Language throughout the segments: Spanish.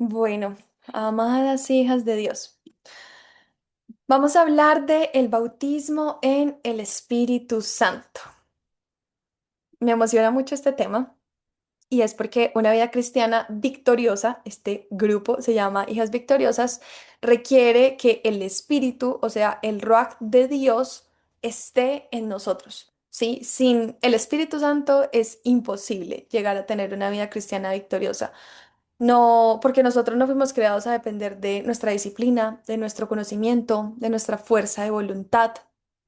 Bueno, amadas hijas de Dios, vamos a hablar de el bautismo en el Espíritu Santo. Me emociona mucho este tema y es porque una vida cristiana victoriosa, este grupo se llama Hijas Victoriosas, requiere que el Espíritu, o sea, el Ruach de Dios, esté en nosotros. ¿Sí? Sin el Espíritu Santo es imposible llegar a tener una vida cristiana victoriosa. No, porque nosotros no fuimos creados a depender de nuestra disciplina, de nuestro conocimiento, de nuestra fuerza de voluntad,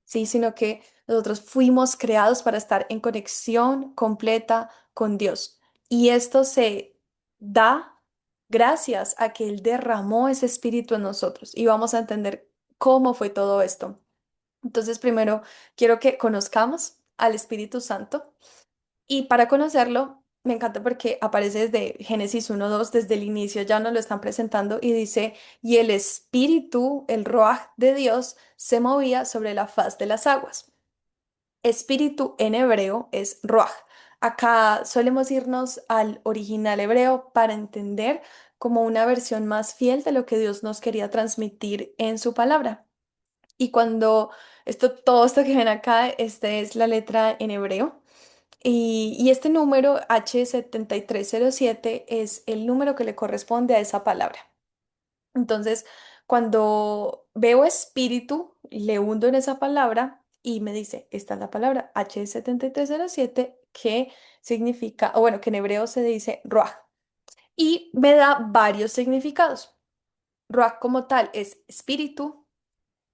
sí, sino que nosotros fuimos creados para estar en conexión completa con Dios. Y esto se da gracias a que Él derramó ese espíritu en nosotros. Y vamos a entender cómo fue todo esto. Entonces, primero quiero que conozcamos al Espíritu Santo. Y para conocerlo, me encanta porque aparece desde Génesis 1:2, desde el inicio ya nos lo están presentando y dice, y el espíritu, el Ruach de Dios, se movía sobre la faz de las aguas. Espíritu en hebreo es Ruach. Acá solemos irnos al original hebreo para entender como una versión más fiel de lo que Dios nos quería transmitir en su palabra. Y cuando todo esto que ven acá, este es la letra en hebreo. Y este número H7307 es el número que le corresponde a esa palabra. Entonces, cuando veo espíritu, le hundo en esa palabra y me dice, esta es la palabra H7307 que significa, o bueno, que en hebreo se dice Ruach. Y me da varios significados. Ruach como tal es espíritu,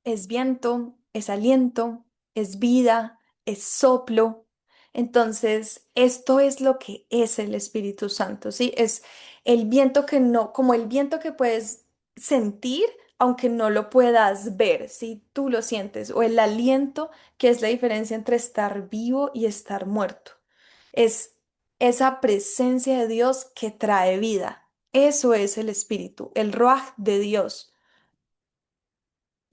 es viento, es aliento, es vida, es soplo. Entonces, esto es lo que es el Espíritu Santo, ¿sí? Es el viento que no, como el viento que puedes sentir, aunque no lo puedas ver, ¿sí? Tú lo sientes, o el aliento, que es la diferencia entre estar vivo y estar muerto. Es esa presencia de Dios que trae vida. Eso es el Espíritu, el Ruach de Dios.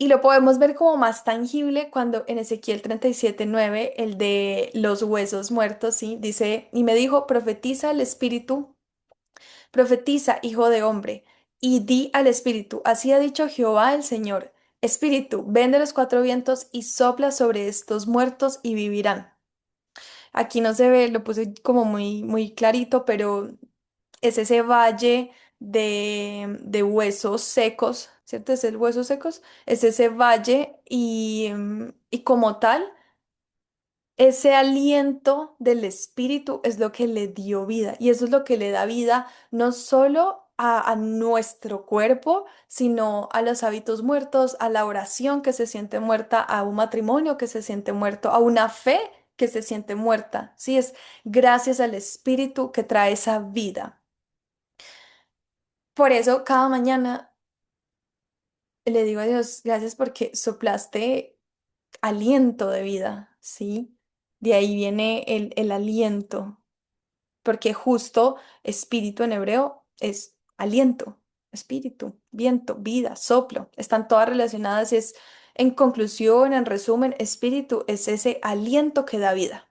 Y lo podemos ver como más tangible cuando en Ezequiel 37:9, el de los huesos muertos, ¿sí? Dice, y me dijo, profetiza el Espíritu, profetiza, hijo de hombre, y di al Espíritu, así ha dicho Jehová el Señor, Espíritu, ven de los cuatro vientos y sopla sobre estos muertos y vivirán. Aquí no se ve, lo puse como muy, muy clarito, pero es ese valle de huesos secos, ¿cierto? Es el huesos secos, es ese valle y como tal, ese aliento del espíritu es lo que le dio vida y eso es lo que le da vida no solo a nuestro cuerpo, sino a los hábitos muertos, a la oración que se siente muerta, a un matrimonio que se siente muerto, a una fe que se siente muerta. Sí, es gracias al espíritu que trae esa vida. Por eso cada mañana le digo a Dios, gracias porque soplaste aliento de vida, ¿sí? De ahí viene el aliento, porque justo espíritu en hebreo es aliento, espíritu, viento, vida, soplo, están todas relacionadas, es en conclusión, en resumen, espíritu es ese aliento que da vida.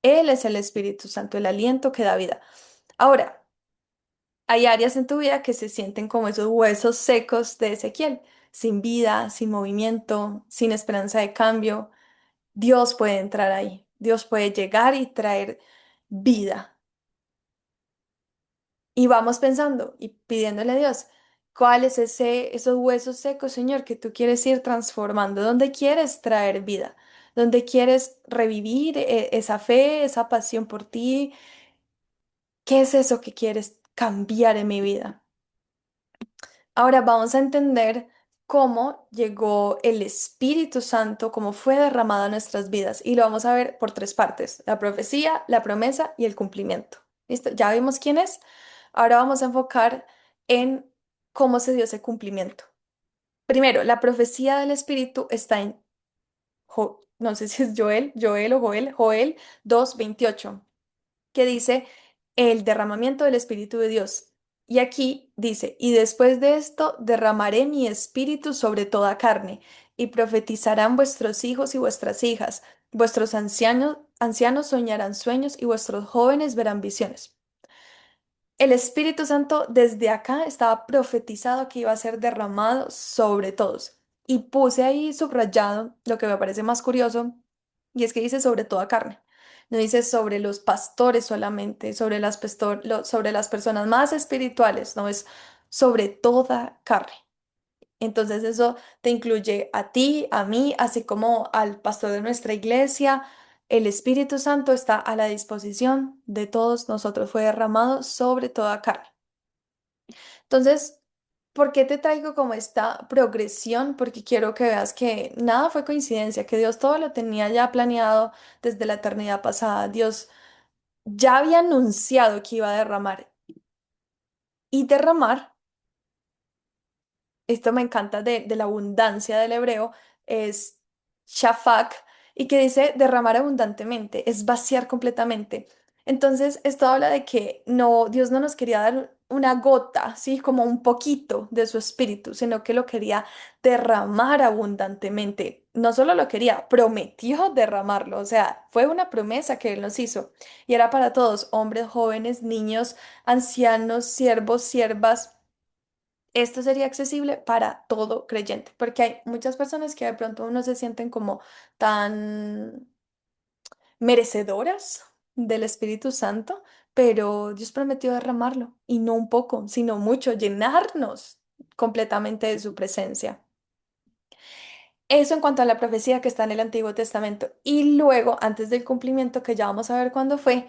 Él es el Espíritu Santo, el aliento que da vida. Ahora, hay áreas en tu vida que se sienten como esos huesos secos de Ezequiel, sin vida, sin movimiento, sin esperanza de cambio. Dios puede entrar ahí. Dios puede llegar y traer vida. Y vamos pensando y pidiéndole a Dios, ¿cuál es esos huesos secos, Señor, que tú quieres ir transformando? ¿Dónde quieres traer vida? ¿Dónde quieres revivir esa fe, esa pasión por ti? ¿Qué es eso que quieres cambiar en mi vida? Ahora vamos a entender cómo llegó el Espíritu Santo, cómo fue derramado en nuestras vidas. Y lo vamos a ver por tres partes: la profecía, la promesa y el cumplimiento. ¿Listo? Ya vimos quién es. Ahora vamos a enfocar en cómo se dio ese cumplimiento. Primero, la profecía del Espíritu está en, no sé si es Joel o Joel 2:28, que dice el derramamiento del Espíritu de Dios. Y aquí dice, y después de esto derramaré mi espíritu sobre toda carne, y profetizarán vuestros hijos y vuestras hijas, vuestros ancianos soñarán sueños y vuestros jóvenes verán visiones. El Espíritu Santo desde acá estaba profetizado que iba a ser derramado sobre todos. Y puse ahí subrayado lo que me parece más curioso, y es que dice sobre toda carne. No dice sobre los pastores solamente, sobre las personas más espirituales, no es sobre toda carne. Entonces eso te incluye a ti, a mí, así como al pastor de nuestra iglesia. El Espíritu Santo está a la disposición de todos nosotros, fue derramado sobre toda carne. Entonces, ¿por qué te traigo como esta progresión? Porque quiero que veas que nada fue coincidencia, que Dios todo lo tenía ya planeado desde la eternidad pasada. Dios ya había anunciado que iba a derramar y derramar. Esto me encanta de la abundancia del hebreo, es shafak, y que dice derramar abundantemente, es vaciar completamente. Entonces, esto habla de que no, Dios no nos quería dar una gota, ¿sí? Como un poquito de su espíritu, sino que lo quería derramar abundantemente. No solo lo quería, prometió derramarlo, o sea, fue una promesa que Él nos hizo. Y era para todos, hombres, jóvenes, niños, ancianos, siervos, siervas. Esto sería accesible para todo creyente, porque hay muchas personas que de pronto no se sienten como tan merecedoras del Espíritu Santo, pero Dios prometió derramarlo, y no un poco, sino mucho, llenarnos completamente de su presencia. Eso en cuanto a la profecía que está en el Antiguo Testamento. Y luego, antes del cumplimiento, que ya vamos a ver cuándo fue,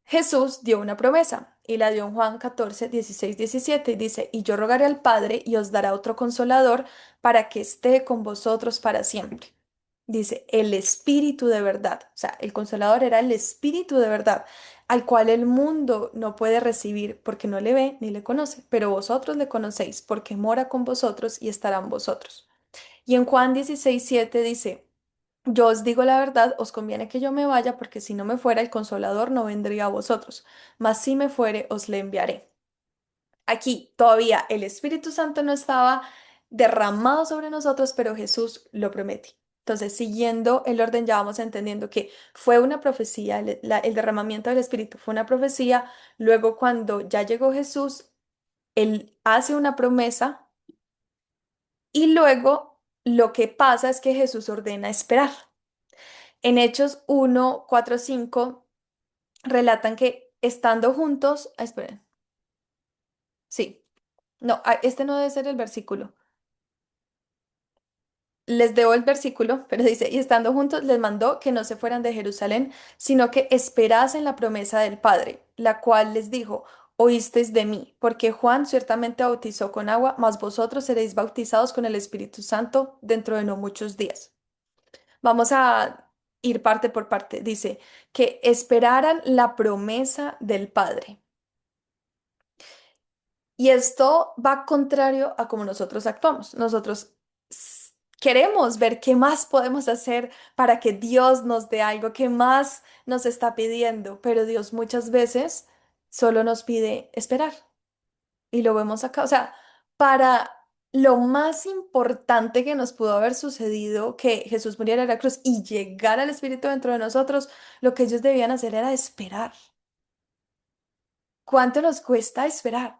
Jesús dio una promesa y la dio en Juan 14, 16, 17 y dice, y yo rogaré al Padre y os dará otro consolador para que esté con vosotros para siempre. Dice, el Espíritu de verdad, o sea, el consolador era el Espíritu de verdad, al cual el mundo no puede recibir porque no le ve ni le conoce, pero vosotros le conocéis porque mora con vosotros y estará en vosotros. Y en Juan 16 7 dice, yo os digo la verdad, os conviene que yo me vaya, porque si no me fuera, el Consolador no vendría a vosotros, mas si me fuere, os le enviaré. Aquí todavía el Espíritu Santo no estaba derramado sobre nosotros, pero Jesús lo promete. Entonces, siguiendo el orden, ya vamos entendiendo que fue una profecía, el derramamiento del Espíritu fue una profecía. Luego, cuando ya llegó Jesús, Él hace una promesa, y luego lo que pasa es que Jesús ordena esperar. En Hechos 1, 4, 5 relatan que estando juntos, esperen, sí, no, este no debe ser el versículo. Les debo el versículo, pero dice, y estando juntos les mandó que no se fueran de Jerusalén, sino que esperasen la promesa del Padre, la cual les dijo, oísteis de mí, porque Juan ciertamente bautizó con agua, mas vosotros seréis bautizados con el Espíritu Santo dentro de no muchos días. Vamos a ir parte por parte. Dice que esperaran la promesa del Padre. Y esto va contrario a cómo nosotros actuamos. Nosotros queremos ver qué más podemos hacer para que Dios nos dé algo, qué más nos está pidiendo, pero Dios muchas veces solo nos pide esperar. Y lo vemos acá. O sea, para lo más importante que nos pudo haber sucedido, que Jesús muriera en la cruz y llegara al Espíritu dentro de nosotros, lo que ellos debían hacer era esperar. ¿Cuánto nos cuesta esperar?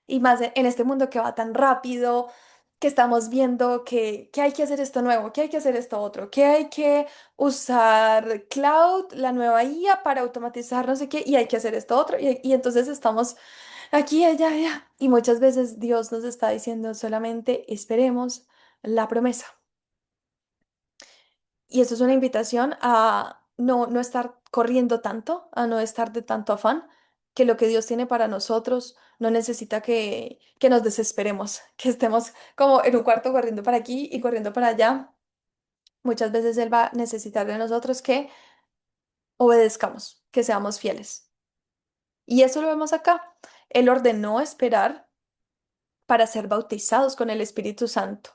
Y más en este mundo que va tan rápido, que estamos viendo que hay que hacer esto nuevo, que hay que hacer esto otro, que hay que usar cloud, la nueva IA para automatizar no sé qué, y hay que hacer esto otro. Y entonces estamos aquí, allá, allá. Y muchas veces Dios nos está diciendo solamente esperemos la promesa. Y eso es una invitación a no estar corriendo tanto, a no estar de tanto afán, que lo que Dios tiene para nosotros no necesita que nos desesperemos, que estemos como en un cuarto corriendo para aquí y corriendo para allá. Muchas veces Él va a necesitar de nosotros que obedezcamos, que seamos fieles. Y eso lo vemos acá. Él ordenó esperar para ser bautizados con el Espíritu Santo.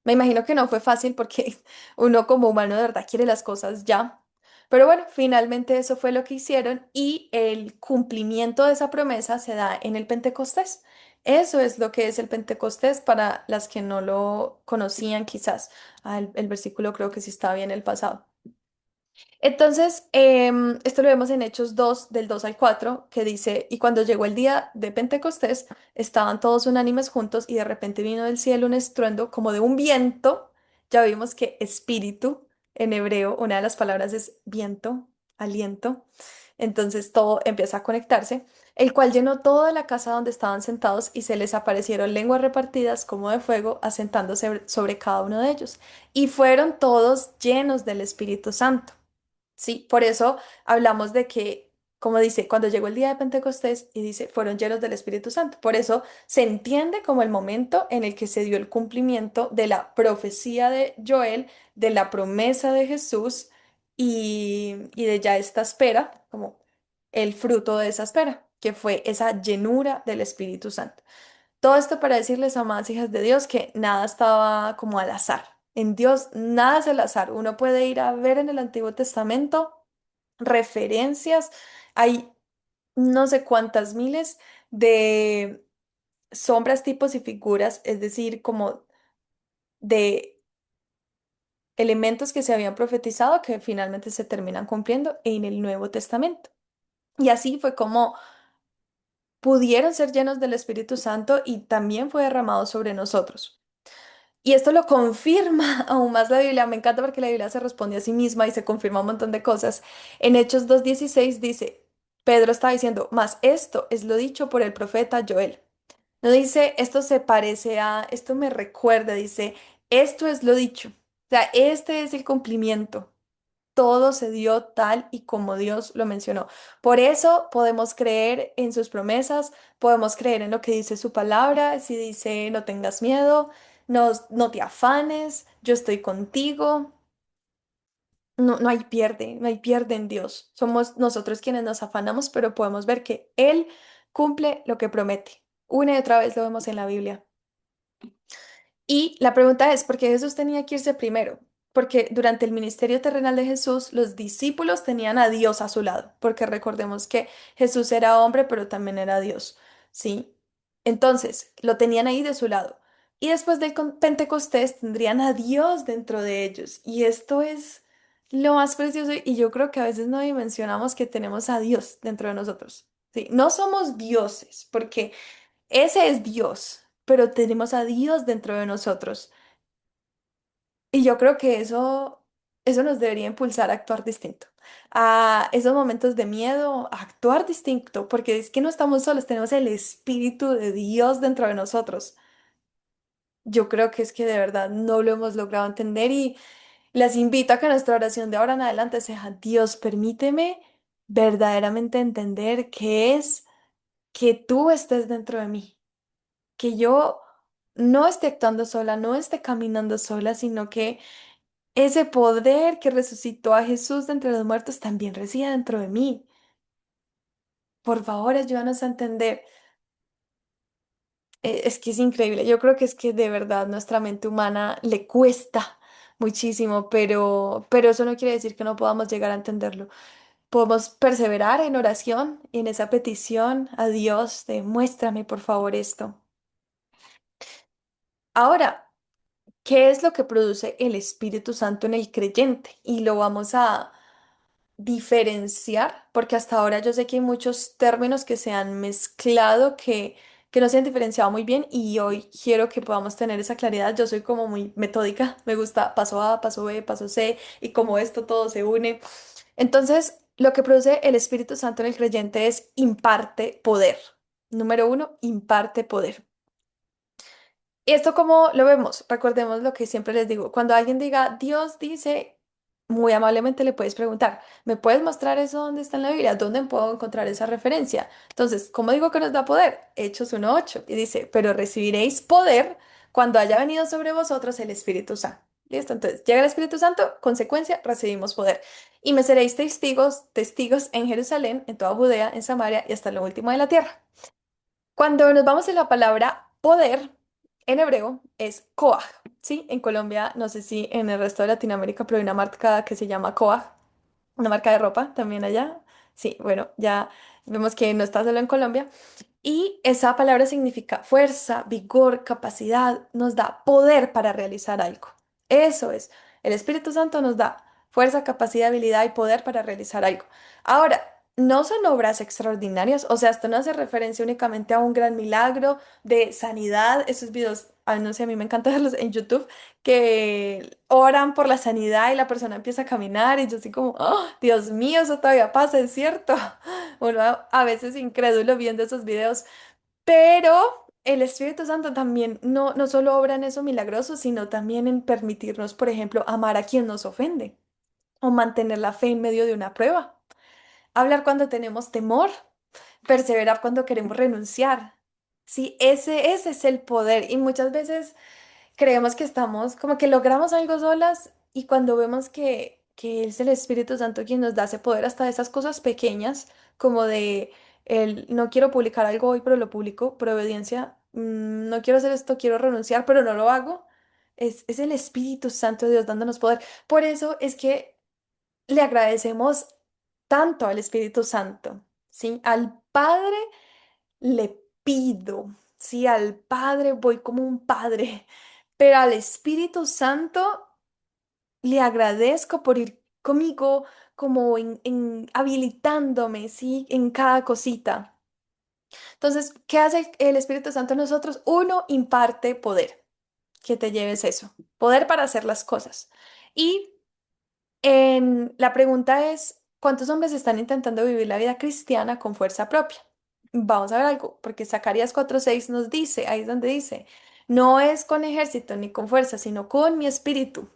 Me imagino que no fue fácil porque uno como humano de verdad quiere las cosas ya. Pero bueno, finalmente eso fue lo que hicieron, y el cumplimiento de esa promesa se da en el Pentecostés. Eso es lo que es el Pentecostés para las que no lo conocían quizás. El versículo creo que sí estaba bien el pasado. Entonces, esto lo vemos en Hechos 2 del 2 al 4 que dice, y cuando llegó el día de Pentecostés, estaban todos unánimes juntos y de repente vino del cielo un estruendo como de un viento. Ya vimos que espíritu en hebreo, una de las palabras es viento, aliento. Entonces todo empieza a conectarse, el cual llenó toda la casa donde estaban sentados y se les aparecieron lenguas repartidas como de fuego, asentándose sobre cada uno de ellos. Y fueron todos llenos del Espíritu Santo. Sí, por eso hablamos de que, como dice, cuando llegó el día de Pentecostés y dice, fueron llenos del Espíritu Santo. Por eso se entiende como el momento en el que se dio el cumplimiento de la profecía de Joel, de la promesa de Jesús y de ya esta espera, como el fruto de esa espera, que fue esa llenura del Espíritu Santo. Todo esto para decirles, amadas hijas de Dios, que nada estaba como al azar. En Dios nada es al azar. Uno puede ir a ver en el Antiguo Testamento referencias. Hay no sé cuántas miles de sombras, tipos y figuras, es decir, como de elementos que se habían profetizado que finalmente se terminan cumpliendo en el Nuevo Testamento. Y así fue como pudieron ser llenos del Espíritu Santo y también fue derramado sobre nosotros. Y esto lo confirma aún más la Biblia. Me encanta porque la Biblia se responde a sí misma y se confirma un montón de cosas. En Hechos 2:16 dice, Pedro está diciendo, mas esto es lo dicho por el profeta Joel. No dice, esto se parece a, esto me recuerda, dice, esto es lo dicho. O sea, este es el cumplimiento. Todo se dio tal y como Dios lo mencionó. Por eso podemos creer en sus promesas, podemos creer en lo que dice su palabra. Si dice, no tengas miedo, no te afanes, yo estoy contigo. No, no hay pierde en Dios. Somos nosotros quienes nos afanamos, pero podemos ver que Él cumple lo que promete. Una y otra vez lo vemos en la Biblia. Y la pregunta es, ¿por qué Jesús tenía que irse primero? Porque durante el ministerio terrenal de Jesús, los discípulos tenían a Dios a su lado, porque recordemos que Jesús era hombre, pero también era Dios, ¿sí? Entonces, lo tenían ahí de su lado. Y después del Pentecostés tendrían a Dios dentro de ellos. Y esto es lo más precioso y yo creo que a veces no dimensionamos que tenemos a Dios dentro de nosotros, ¿sí? No somos dioses, porque ese es Dios, pero tenemos a Dios dentro de nosotros. Y yo creo que eso nos debería impulsar a actuar distinto. A esos momentos de miedo, a actuar distinto, porque es que no estamos solos, tenemos el Espíritu de Dios dentro de nosotros. Yo creo que es que de verdad no lo hemos logrado entender y les invito a que nuestra oración de ahora en adelante sea, Dios, permíteme verdaderamente entender qué es que tú estés dentro de mí, que yo no esté actuando sola, no esté caminando sola, sino que ese poder que resucitó a Jesús de entre los muertos también reside dentro de mí. Por favor, ayúdanos a entender. Es que es increíble. Yo creo que es que de verdad nuestra mente humana le cuesta muchísimo, pero eso no quiere decir que no podamos llegar a entenderlo. Podemos perseverar en oración y en esa petición a Dios de muéstrame por favor esto. Ahora, ¿qué es lo que produce el Espíritu Santo en el creyente? Y lo vamos a diferenciar, porque hasta ahora yo sé que hay muchos términos que se han mezclado que no se han diferenciado muy bien y hoy quiero que podamos tener esa claridad. Yo soy como muy metódica, me gusta paso A, paso B, paso C y como esto todo se une. Entonces, lo que produce el Espíritu Santo en el creyente es imparte poder. Número uno, imparte poder. ¿Y esto cómo lo vemos? Recordemos lo que siempre les digo. Cuando alguien diga, Dios dice, muy amablemente le puedes preguntar, ¿me puedes mostrar eso dónde está en la Biblia? ¿Dónde puedo encontrar esa referencia? Entonces, ¿cómo digo que nos da poder? Hechos 1:8 y dice, pero recibiréis poder cuando haya venido sobre vosotros el Espíritu Santo. ¿Listo? Entonces, llega el Espíritu Santo, consecuencia, recibimos poder. Y me seréis testigos, testigos en Jerusalén, en toda Judea, en Samaria y hasta lo último de la tierra. Cuando nos vamos a la palabra poder, en hebreo es koaj, ¿sí? En Colombia, no sé si en el resto de Latinoamérica, pero hay una marca que se llama koaj, una marca de ropa también allá. Sí, bueno, ya vemos que no está solo en Colombia. Y esa palabra significa fuerza, vigor, capacidad, nos da poder para realizar algo. Eso es, el Espíritu Santo nos da fuerza, capacidad, habilidad y poder para realizar algo. Ahora, no son obras extraordinarias, o sea, esto no hace referencia únicamente a un gran milagro de sanidad. Esos videos, ay, no sé, a mí me encanta verlos en YouTube, que oran por la sanidad y la persona empieza a caminar y yo así como, "Oh, Dios mío, eso todavía pasa, es cierto". Uno a veces incrédulo viendo esos videos, pero el Espíritu Santo también no solo obra en eso milagroso, sino también en permitirnos, por ejemplo, amar a quien nos ofende o mantener la fe en medio de una prueba, hablar cuando tenemos temor, perseverar cuando queremos renunciar. Sí, ese es el poder y muchas veces creemos que estamos, como que logramos algo solas y cuando vemos que es el Espíritu Santo quien nos da ese poder hasta de esas cosas pequeñas, como de el no quiero publicar algo hoy, pero lo publico por obediencia, no quiero hacer esto, quiero renunciar, pero no lo hago, es el Espíritu Santo de Dios dándonos poder. Por eso es que le agradecemos tanto al Espíritu Santo, ¿sí? Al Padre le pido, sí, al Padre voy como un padre, pero al Espíritu Santo le agradezco por ir conmigo como en habilitándome, sí, en cada cosita. Entonces, ¿qué hace el Espíritu Santo en nosotros? Uno, imparte poder, que te lleves eso, poder para hacer las cosas. Y la pregunta es, ¿cuántos hombres están intentando vivir la vida cristiana con fuerza propia? Vamos a ver algo, porque Zacarías 4:6 nos dice, ahí es donde dice, no es con ejército ni con fuerza, sino con mi espíritu.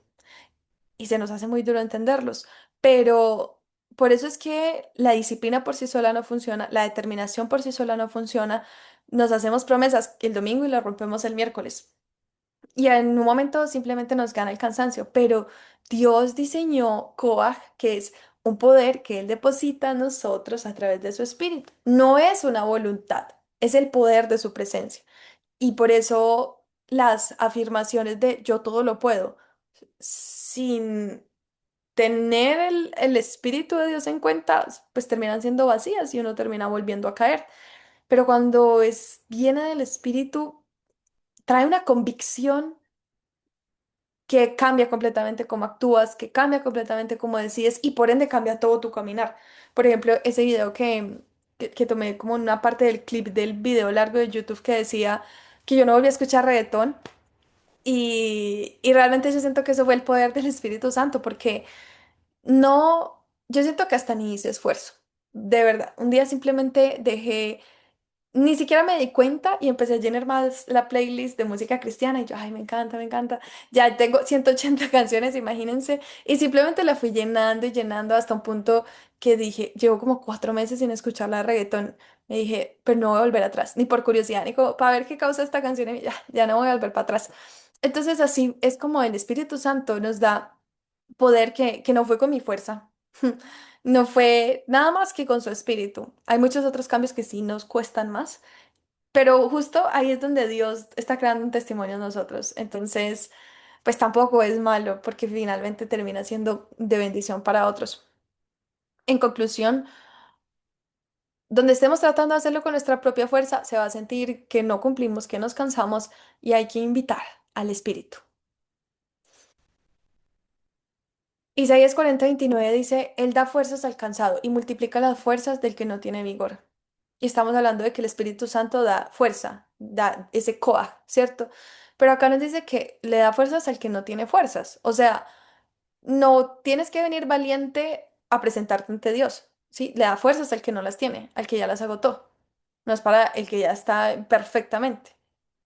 Y se nos hace muy duro entenderlos, pero por eso es que la disciplina por sí sola no funciona, la determinación por sí sola no funciona. Nos hacemos promesas el domingo y las rompemos el miércoles. Y en un momento simplemente nos gana el cansancio, pero Dios diseñó Koach, que es un poder que Él deposita en nosotros a través de su espíritu. No es una voluntad, es el poder de su presencia. Y por eso las afirmaciones de yo todo lo puedo, sin tener el espíritu de Dios en cuenta, pues terminan siendo vacías y uno termina volviendo a caer. Pero cuando es llena del espíritu, trae una convicción que cambia completamente cómo actúas, que cambia completamente cómo decides y por ende cambia todo tu caminar. Por ejemplo, ese video que tomé como una parte del clip del video largo de YouTube que decía que yo no volví a escuchar reggaetón y realmente yo siento que eso fue el poder del Espíritu Santo porque no, yo siento que hasta ni hice esfuerzo, de verdad. Un día simplemente dejé, ni siquiera me di cuenta y empecé a llenar más la playlist de música cristiana y yo, ay, me encanta, me encanta. Ya tengo 180 canciones, imagínense. Y simplemente la fui llenando y llenando hasta un punto que dije, llevo como 4 meses sin escuchar la reggaetón. Me dije, pero no voy a volver atrás, ni por curiosidad, ni como para ver qué causa esta canción y ya no voy a volver para atrás. Entonces así es como el Espíritu Santo nos da poder que no fue con mi fuerza. No fue nada más que con su espíritu. Hay muchos otros cambios que sí nos cuestan más, pero justo ahí es donde Dios está creando un testimonio en nosotros. Entonces, pues tampoco es malo porque finalmente termina siendo de bendición para otros. En conclusión, donde estemos tratando de hacerlo con nuestra propia fuerza, se va a sentir que no cumplimos, que nos cansamos y hay que invitar al espíritu. Isaías 40:29 dice, Él da fuerzas al cansado y multiplica las fuerzas del que no tiene vigor. Y estamos hablando de que el Espíritu Santo da fuerza, da ese coaj, ¿cierto? Pero acá nos dice que le da fuerzas al que no tiene fuerzas. O sea, no tienes que venir valiente a presentarte ante Dios, ¿sí? Le da fuerzas al que no las tiene, al que ya las agotó. No es para el que ya está perfectamente,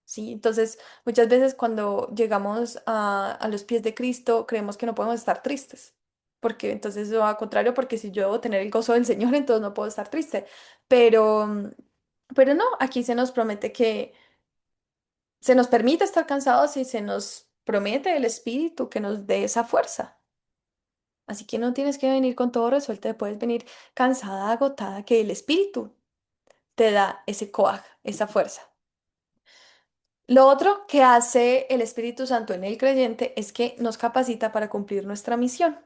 ¿sí? Entonces, muchas veces cuando llegamos a los pies de Cristo, creemos que no podemos estar tristes. Porque entonces eso va al contrario, porque si yo debo tener el gozo del Señor, entonces no puedo estar triste. Pero, pero no, aquí se nos promete que se nos permite estar cansados y se nos promete el Espíritu que nos dé esa fuerza. Así que no tienes que venir con todo resuelto, puedes venir cansada, agotada, que el Espíritu te da ese coaj, esa fuerza. Lo otro que hace el Espíritu Santo en el creyente es que nos capacita para cumplir nuestra misión.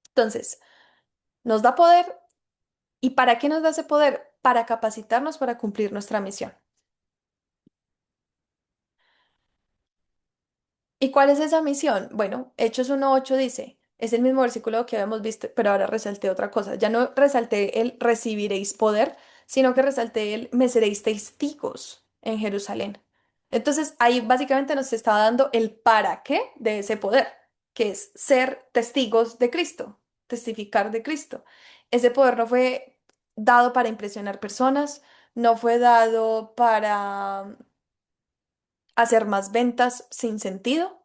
Entonces, nos da poder. ¿Y para qué nos da ese poder? Para capacitarnos para cumplir nuestra misión. ¿Y cuál es esa misión? Bueno, Hechos 1:8 dice, Es el mismo versículo que habíamos visto, pero ahora resalté otra cosa. Ya no resalté el recibiréis poder, sino que resalté el me seréis testigos en Jerusalén. Entonces ahí básicamente nos estaba dando el para qué de ese poder, que es ser testigos de Cristo, testificar de Cristo. Ese poder no fue dado para impresionar personas, no fue dado para hacer más ventas sin sentido,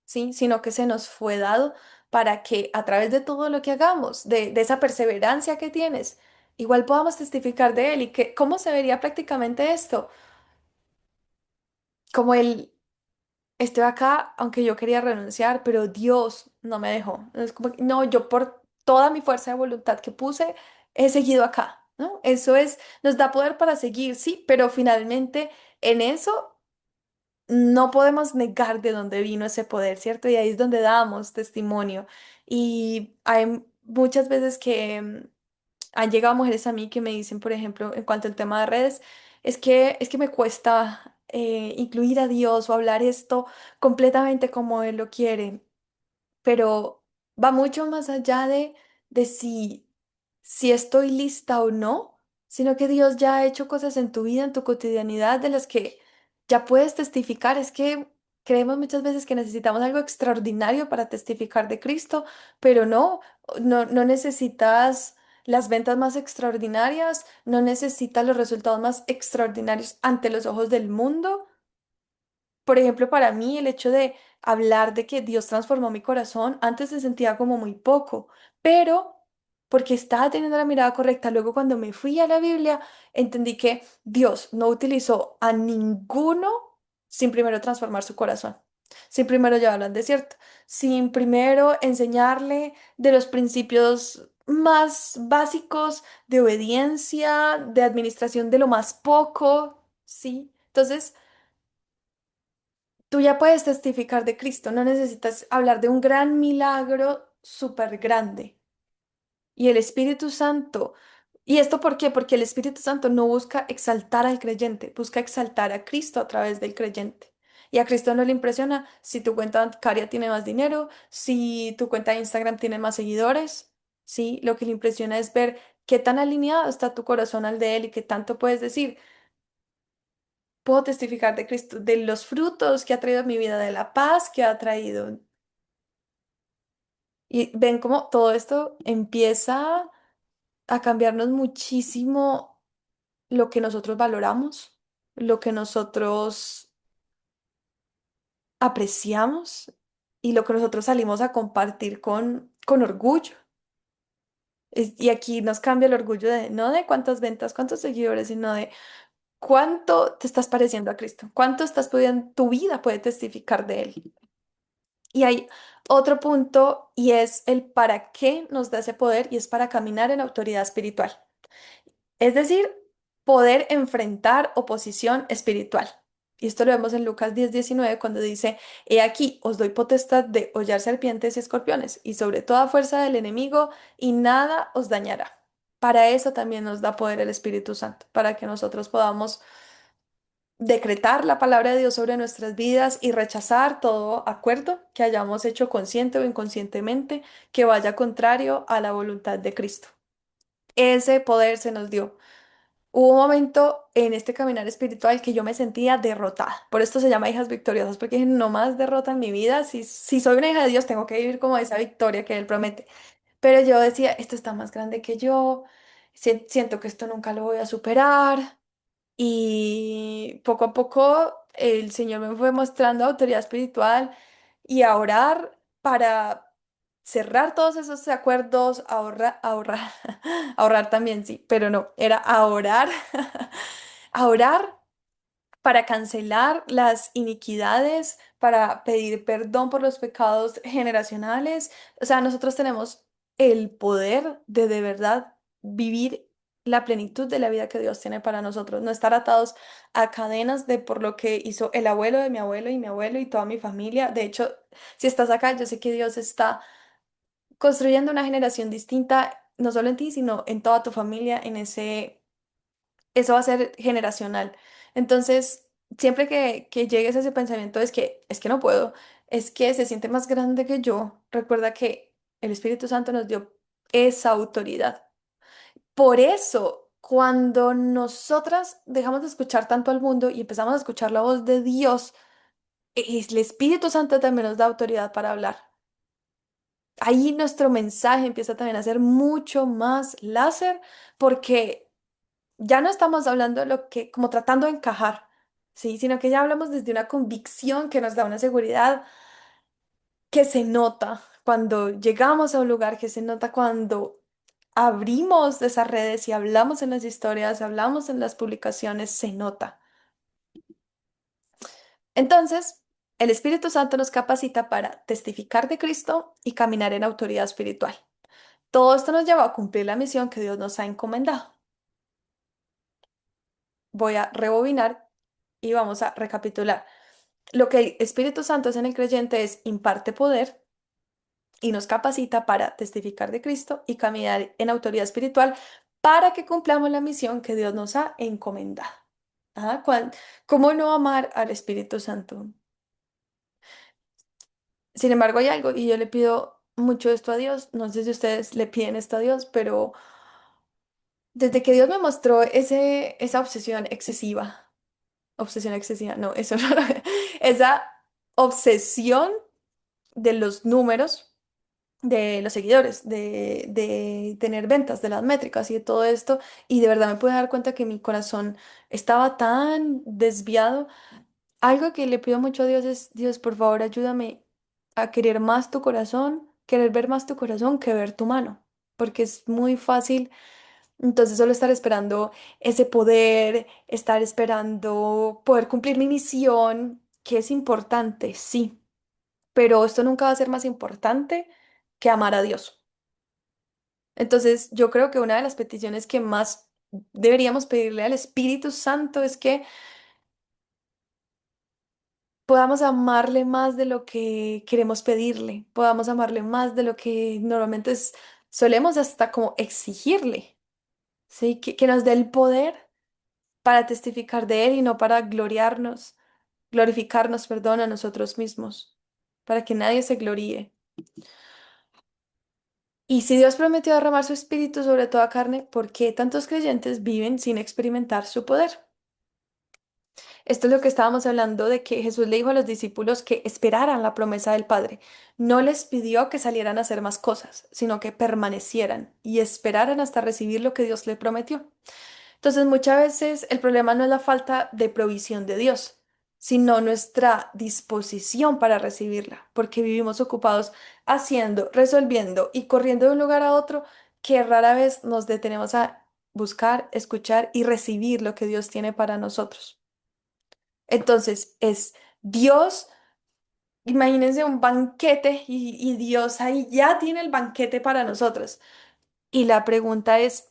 ¿sí? Sino que se nos fue dado para que a través de todo lo que hagamos, de esa perseverancia que tienes, igual podamos testificar de él. ¿Y que, cómo se vería prácticamente esto? Como el, estoy acá, aunque yo quería renunciar, pero Dios no me dejó. Es como, no, yo por toda mi fuerza de voluntad que puse, he seguido acá, ¿no? Eso es, nos da poder para seguir, sí, pero finalmente en eso no podemos negar de dónde vino ese poder, ¿cierto? Y ahí es donde damos testimonio. Y hay muchas veces que han llegado mujeres a mí que me dicen, por ejemplo, en cuanto al tema de redes, es que me cuesta incluir a Dios o hablar esto completamente como Él lo quiere, pero va mucho más allá de si estoy lista o no, sino que Dios ya ha hecho cosas en tu vida, en tu cotidianidad, de las que ya puedes testificar. Es que creemos muchas veces que necesitamos algo extraordinario para testificar de Cristo, pero no, no necesitas las ventas más extraordinarias, no necesitas los resultados más extraordinarios ante los ojos del mundo. Por ejemplo, para mí el hecho de hablar de que Dios transformó mi corazón, antes se sentía como muy poco, pero porque estaba teniendo la mirada correcta, luego cuando me fui a la Biblia, entendí que Dios no utilizó a ninguno sin primero transformar su corazón, sin primero llevarlo al desierto, sin primero enseñarle de los principios más básicos de obediencia, de administración de lo más poco, ¿sí? Entonces, tú ya puedes testificar de Cristo, no necesitas hablar de un gran milagro súper grande. Y el Espíritu Santo, ¿y esto por qué? Porque el Espíritu Santo no busca exaltar al creyente, busca exaltar a Cristo a través del creyente. Y a Cristo no le impresiona si tu cuenta bancaria tiene más dinero, si tu cuenta de Instagram tiene más seguidores, ¿sí? Lo que le impresiona es ver qué tan alineado está tu corazón al de Él y qué tanto puedes decir. Puedo testificar de Cristo, de los frutos que ha traído a mi vida, de la paz que ha traído. Y ven cómo todo esto empieza a cambiarnos muchísimo lo que nosotros valoramos, lo que nosotros apreciamos y lo que nosotros salimos a compartir con orgullo. Y aquí nos cambia el orgullo de no de cuántas ventas, cuántos seguidores, sino de cuánto te estás pareciendo a Cristo, cuánto estás pudiendo, tu vida puede testificar de Él. Y hay otro punto y es el para qué nos da ese poder y es para caminar en autoridad espiritual. Es decir, poder enfrentar oposición espiritual. Y esto lo vemos en Lucas 10:19 cuando dice, He aquí, os doy potestad de hollar serpientes y escorpiones y sobre toda fuerza del enemigo y nada os dañará. Para eso también nos da poder el Espíritu Santo, para que nosotros podamos decretar la palabra de Dios sobre nuestras vidas y rechazar todo acuerdo que hayamos hecho consciente o inconscientemente que vaya contrario a la voluntad de Cristo. Ese poder se nos dio. Hubo un momento en este caminar espiritual que yo me sentía derrotada. Por esto se llama hijas victoriosas, porque dije, no más derrota en mi vida. Si soy una hija de Dios, tengo que vivir como esa victoria que Él promete. Pero yo decía, esto está más grande que yo, siento que esto nunca lo voy a superar. Y poco a poco el Señor me fue mostrando autoridad espiritual y a orar para cerrar todos esos acuerdos, ahorrar, ahorrar también sí, pero no, era a orar, a orar para cancelar las iniquidades, para pedir perdón por los pecados generacionales. O sea, nosotros tenemos el poder de verdad vivir la plenitud de la vida que Dios tiene para nosotros, no estar atados a cadenas de por lo que hizo el abuelo de mi abuelo y mi abuelo y toda mi familia. De hecho, si estás acá, yo sé que Dios está construyendo una generación distinta, no solo en ti, sino en toda tu familia, en ese eso va a ser generacional. Entonces, siempre que llegues a ese pensamiento es que no puedo, es que se siente más grande que yo. Recuerda que el Espíritu Santo nos dio esa autoridad. Por eso, cuando nosotras dejamos de escuchar tanto al mundo y empezamos a escuchar la voz de Dios, el Espíritu Santo también nos da autoridad para hablar. Ahí nuestro mensaje empieza también a ser mucho más láser porque ya no estamos hablando de lo que, como tratando de encajar, ¿sí? Sino que ya hablamos desde una convicción que nos da una seguridad que se nota cuando llegamos a un lugar, que se nota cuando abrimos esas redes y hablamos en las historias, hablamos en las publicaciones, se nota. Entonces, el Espíritu Santo nos capacita para testificar de Cristo y caminar en autoridad espiritual. Todo esto nos lleva a cumplir la misión que Dios nos ha encomendado. Voy a rebobinar y vamos a recapitular. Lo que el Espíritu Santo hace en el creyente es imparte poder y nos capacita para testificar de Cristo y caminar en autoridad espiritual para que cumplamos la misión que Dios nos ha encomendado. Ah, ¿cómo no amar al Espíritu Santo? Sin embargo, hay algo y yo le pido mucho esto a Dios. No sé si ustedes le piden esto a Dios, pero desde que Dios me mostró esa obsesión excesiva, no, eso no, esa obsesión de los números, de los seguidores, de tener ventas, de las métricas y de todo esto, y de verdad me pude dar cuenta que mi corazón estaba tan desviado. Algo que le pido mucho a Dios es, Dios, por favor, ayúdame a querer más tu corazón, querer ver más tu corazón que ver tu mano, porque es muy fácil entonces solo estar esperando ese poder, estar esperando poder cumplir mi misión, que es importante, sí, pero esto nunca va a ser más importante que amar a Dios. Entonces yo creo que una de las peticiones que más deberíamos pedirle al Espíritu Santo es que podamos amarle más de lo que queremos pedirle, podamos amarle más de lo que normalmente solemos hasta como exigirle, ¿sí? Que nos dé el poder para testificar de Él y no para glorificarnos, perdón, a nosotros mismos, para que nadie se gloríe. Y si Dios prometió derramar su espíritu sobre toda carne, ¿por qué tantos creyentes viven sin experimentar su poder? Esto es lo que estábamos hablando de que Jesús le dijo a los discípulos que esperaran la promesa del Padre. No les pidió que salieran a hacer más cosas, sino que permanecieran y esperaran hasta recibir lo que Dios le prometió. Entonces, muchas veces el problema no es la falta de provisión de Dios, sino nuestra disposición para recibirla, porque vivimos ocupados haciendo, resolviendo y corriendo de un lugar a otro que rara vez nos detenemos a buscar, escuchar y recibir lo que Dios tiene para nosotros. Entonces, es Dios, imagínense un banquete y Dios ahí ya tiene el banquete para nosotros. Y la pregunta es,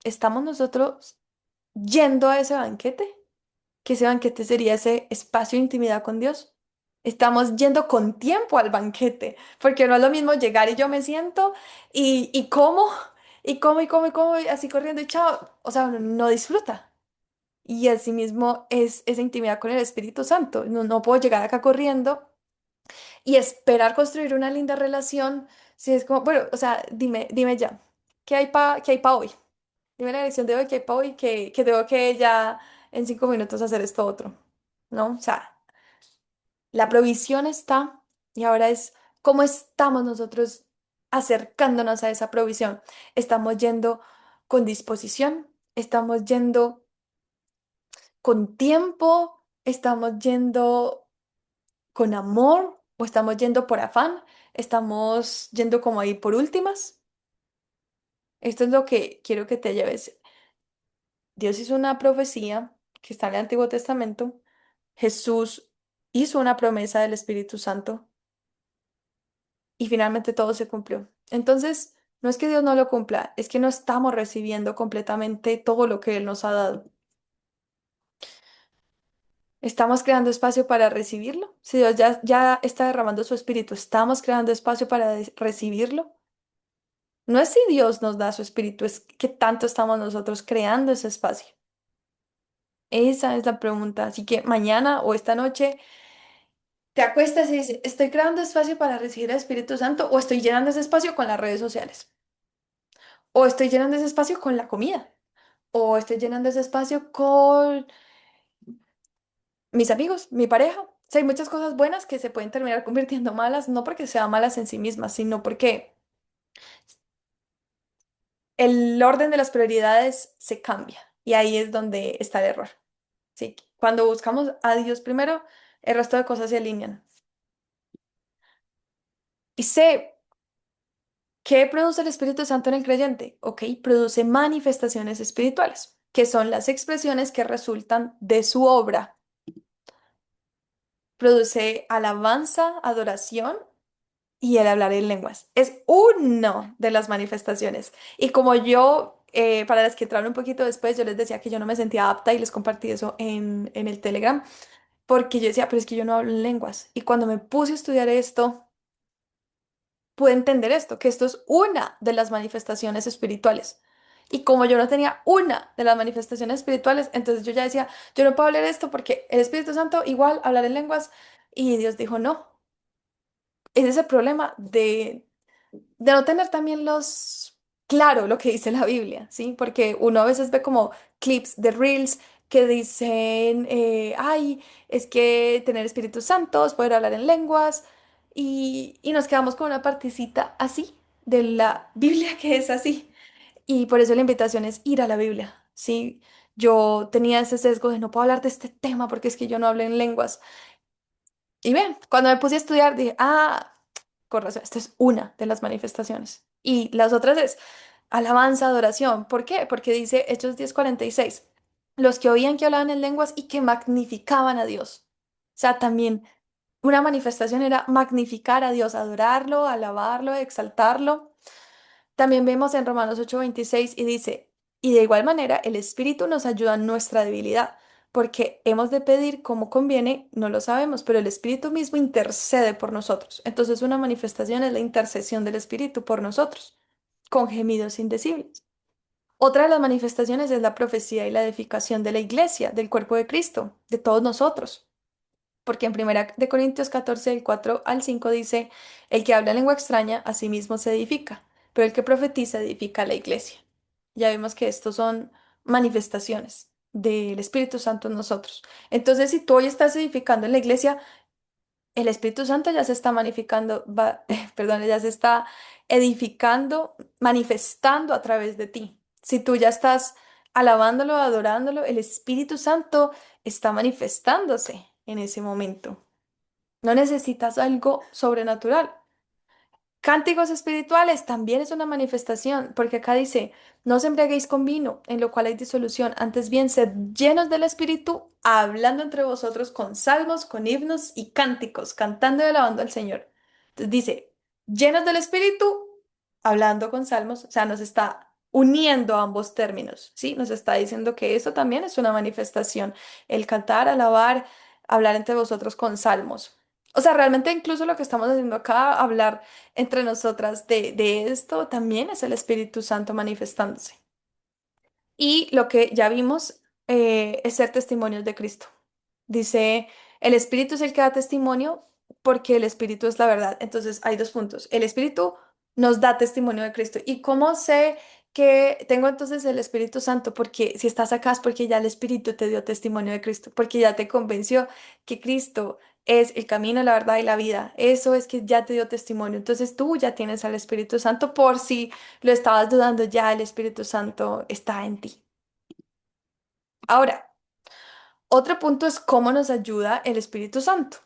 ¿estamos nosotros yendo a ese banquete? Que ese banquete sería ese espacio de intimidad con Dios. Estamos yendo con tiempo al banquete, porque no es lo mismo llegar y yo me siento y como, y como, y así corriendo y chao. O sea, uno no disfruta. Y así mismo es esa intimidad con el Espíritu Santo. No, no puedo llegar acá corriendo y esperar construir una linda relación. Si es como, bueno, o sea, dime ya, ¿qué hay pa hoy? Dime la dirección de hoy, ¿qué hay pa hoy? Que tengo que ya en 5 minutos hacer esto otro, ¿no? O sea, la provisión está y ahora es cómo estamos nosotros acercándonos a esa provisión. Estamos yendo con disposición, estamos yendo con tiempo, estamos yendo con amor o estamos yendo por afán, estamos yendo como ahí por últimas. Esto es lo que quiero que te lleves. Dios hizo una profecía que está en el Antiguo Testamento. Jesús hizo una promesa del Espíritu Santo y finalmente todo se cumplió. Entonces, no es que Dios no lo cumpla, es que no estamos recibiendo completamente todo lo que Él nos ha dado. ¿Estamos creando espacio para recibirlo? Si Dios ya está derramando su espíritu, ¿estamos creando espacio para recibirlo? No es si Dios nos da su espíritu, es que tanto estamos nosotros creando ese espacio. Esa es la pregunta. Así que mañana o esta noche te acuestas y dices, ¿estoy creando espacio para recibir el Espíritu Santo o estoy llenando ese espacio con las redes sociales? ¿O estoy llenando ese espacio con la comida? ¿O estoy llenando ese espacio con mis amigos, mi pareja? O sea, hay muchas cosas buenas que se pueden terminar convirtiendo malas, no porque sean malas en sí mismas, sino porque el orden de las prioridades se cambia y ahí es donde está el error. ¿Sí? Cuando buscamos a Dios primero, el resto de cosas se alinean. Y sé, ¿qué produce el Espíritu Santo en el creyente? Ok, produce manifestaciones espirituales, que son las expresiones que resultan de su obra. Produce alabanza, adoración y el hablar en lenguas. Es uno de las manifestaciones. Y como yo, para las que entraron un poquito después, yo les decía que yo no me sentía apta y les compartí eso en el Telegram, porque yo decía, pero es que yo no hablo en lenguas. Y cuando me puse a estudiar esto, pude entender esto, que esto es una de las manifestaciones espirituales. Y como yo no tenía una de las manifestaciones espirituales, entonces yo ya decía, yo no puedo hablar esto porque el Espíritu Santo igual hablar en lenguas. Y Dios dijo, no, ese es el problema de no tener también claro lo que dice la Biblia, ¿sí? Porque uno a veces ve como clips de Reels que dicen, ay, es que tener Espíritu Santo es poder hablar en lenguas y nos quedamos con una partecita así de la Biblia que es así. Y por eso la invitación es ir a la Biblia, ¿sí? Yo tenía ese sesgo de no puedo hablar de este tema porque es que yo no hablo en lenguas. Y bien, cuando me puse a estudiar dije, ah, con razón, esta es una de las manifestaciones. Y las otras es alabanza, adoración. ¿Por qué? Porque dice Hechos 10:46, los que oían que hablaban en lenguas y que magnificaban a Dios. O sea, también una manifestación era magnificar a Dios, adorarlo, alabarlo, exaltarlo. También vemos en Romanos 8:26 y dice, y de igual manera el Espíritu nos ayuda en nuestra debilidad, porque hemos de pedir como conviene, no lo sabemos, pero el Espíritu mismo intercede por nosotros. Entonces una manifestación es la intercesión del Espíritu por nosotros, con gemidos indecibles. Otra de las manifestaciones es la profecía y la edificación de la iglesia, del cuerpo de Cristo, de todos nosotros. Porque en 1 Corintios 14 del 4 al 5 dice, el que habla lengua extraña a sí mismo se edifica, pero el que profetiza edifica a la iglesia. Ya vimos que estos son manifestaciones del Espíritu Santo en nosotros. Entonces, si tú hoy estás edificando en la iglesia, el Espíritu Santo ya se está magnificando, perdón, ya se está edificando, manifestando a través de ti. Si tú ya estás alabándolo, adorándolo, el Espíritu Santo está manifestándose en ese momento. No necesitas algo sobrenatural. Cánticos espirituales también es una manifestación, porque acá dice, no os embriaguéis con vino, en lo cual hay disolución, antes bien sed llenos del Espíritu, hablando entre vosotros con salmos, con himnos y cánticos, cantando y alabando al Señor. Entonces dice, llenos del Espíritu, hablando con salmos, o sea, nos está uniendo ambos términos, ¿sí? Nos está diciendo que eso también es una manifestación, el cantar, alabar, hablar entre vosotros con salmos. O sea, realmente incluso lo que estamos haciendo acá, hablar entre nosotras de esto también es el Espíritu Santo manifestándose. Y lo que ya vimos es ser testimonios de Cristo. Dice, el Espíritu es el que da testimonio porque el Espíritu es la verdad. Entonces hay dos puntos. El Espíritu nos da testimonio de Cristo. ¿Y cómo sé que tengo entonces el Espíritu Santo? Porque si estás acá es porque ya el Espíritu te dio testimonio de Cristo, porque ya te convenció que Cristo es el camino, la verdad y la vida. Eso es que ya te dio testimonio. Entonces tú ya tienes al Espíritu Santo por si lo estabas dudando, ya el Espíritu Santo está en ti. Ahora, otro punto es cómo nos ayuda el Espíritu Santo.